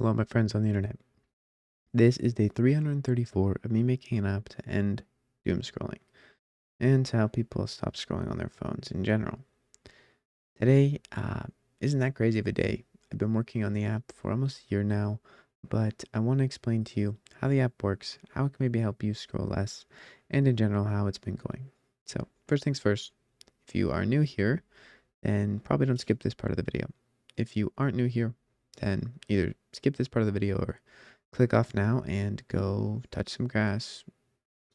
Hello, my friends on the internet. This is day 334 of me making an app to end doom scrolling and to help people stop scrolling on their phones in general. Today isn't that crazy of a day. I've been working on the app for almost a year now, but I want to explain to you how the app works, how it can maybe help you scroll less, and in general how it's been going. So first things first, if you are new here, then probably don't skip this part of the video. If you aren't new here, then either skip this part of the video or click off now and go touch some grass,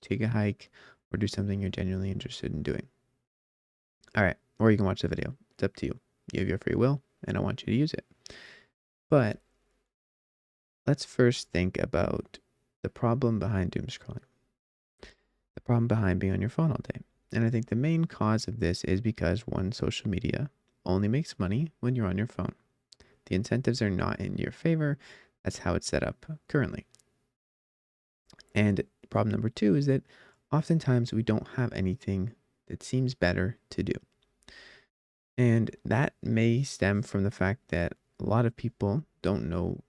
take a hike, or do something you're genuinely interested in doing. All right, or you can watch the video. It's up to you. You have your free will, and I want you to use it. But let's first think about the problem behind doom scrolling, the problem behind being on your phone all day. And I think the main cause of this is because one, social media only makes money when you're on your phone. The incentives are not in your favor. That's how it's set up currently. And problem number two is that oftentimes we don't have anything that seems better to do. And that may stem from the fact that a lot of people don't know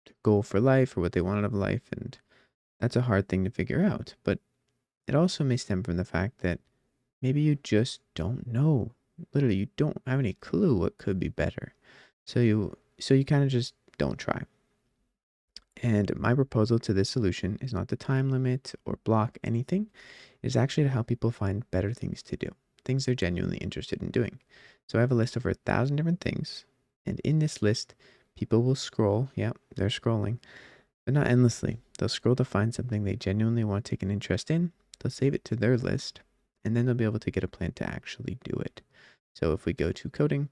their goal for life or what they want out of life. And that's a hard thing to figure out. But it also may stem from the fact that maybe you just don't know. Literally, you don't have any clue what could be better. So you kind of just don't try. And my proposal to this solution is not to time limit or block anything. It's actually to help people find better things to do, things they're genuinely interested in doing. So I have a list of over 1,000 different things. And in this list, people will scroll. Yeah, they're scrolling, but not endlessly. They'll scroll to find something they genuinely want to take an interest in. They'll save it to their list, and then they'll be able to get a plan to actually do it. So if we go to coding,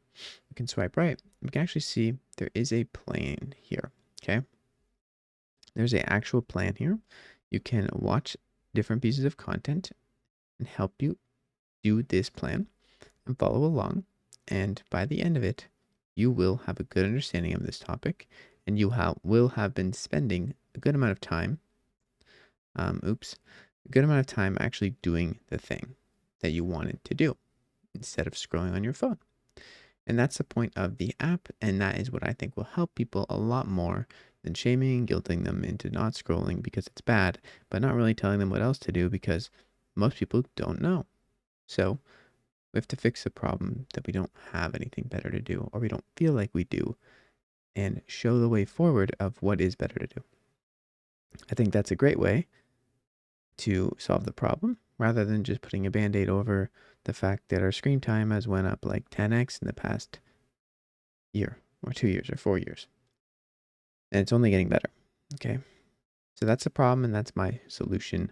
we can swipe right. We can actually see there is a plan here. Okay. There's an actual plan here. You can watch different pieces of content and help you do this plan and follow along. And by the end of it, you will have a good understanding of this topic, and you will have been spending a good amount of time, a good amount of time actually doing the thing that you wanted to do instead of scrolling on your phone. And that's the point of the app, and that is what I think will help people a lot more than shaming and guilting them into not scrolling because it's bad, but not really telling them what else to do because most people don't know. So we have to fix the problem that we don't have anything better to do, or we don't feel like we do, and show the way forward of what is better to do. I think that's a great way to solve the problem rather than just putting a band-aid over the fact that our screen time has went up like 10x in the past year or 2 years or 4 years. And it's only getting better. Okay. So that's the problem, and that's my solution.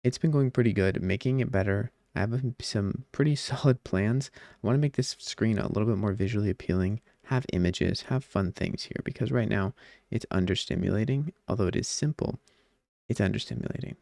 It's been going pretty good, making it better. I have some pretty solid plans. I want to make this screen a little bit more visually appealing, have images, have fun things here, because right now it's understimulating. Although it is simple, it's understimulating.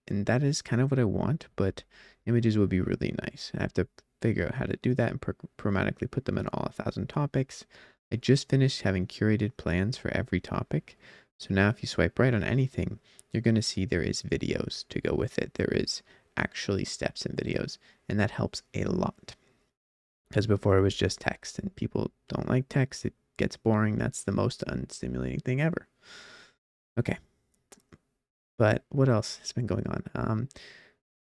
And that is kind of what I want, but images would be really nice. I have to figure out how to do that and programmatically put them in all 1,000 topics. I just finished having curated plans for every topic. So now if you swipe right on anything, you're going to see there is videos to go with it. There is actually steps and videos, and that helps a lot. Because before it was just text, and people don't like text. It gets boring. That's the most unstimulating thing ever. Okay. But what else has been going on?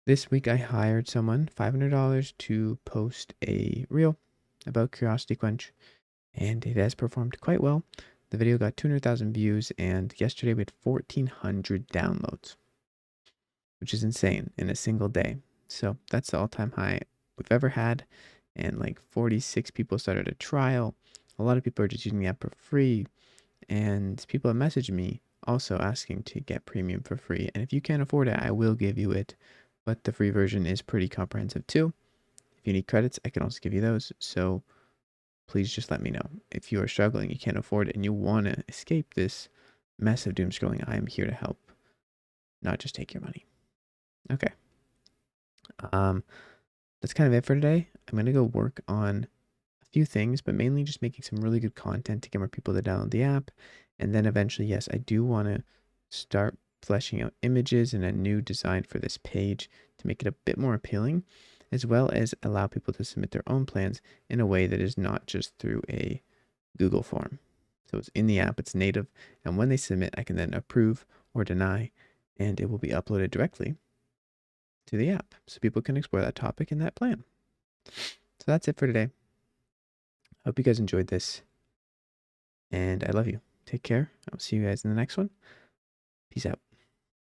This week I hired someone, $500 to post a reel about Curiosity Quench, and it has performed quite well. The video got 200,000 views, and yesterday we had 1,400 downloads, which is insane in a single day. So that's the all-time high we've ever had, and like 46 people started a trial. A lot of people are just using the app for free, and people have messaged me also asking to get premium for free. And if you can't afford it, I will give you it, but the free version is pretty comprehensive too. If you need credits, I can also give you those. So please just let me know. If you are struggling, you can't afford it, and you want to escape this mess of doom scrolling, I am here to help, not just take your money. Okay. That's kind of it for today. I'm going to go work on a few things, but mainly just making some really good content to get more people to download the app. And then eventually, yes, I do want to start fleshing out images and a new design for this page to make it a bit more appealing, as well as allow people to submit their own plans in a way that is not just through a Google form. So it's in the app, it's native, and when they submit, I can then approve or deny, and it will be uploaded directly to the app so people can explore that topic and that plan. So that's it for today. I hope you guys enjoyed this, and I love you. Take care. I'll see you guys in the next one. Peace out.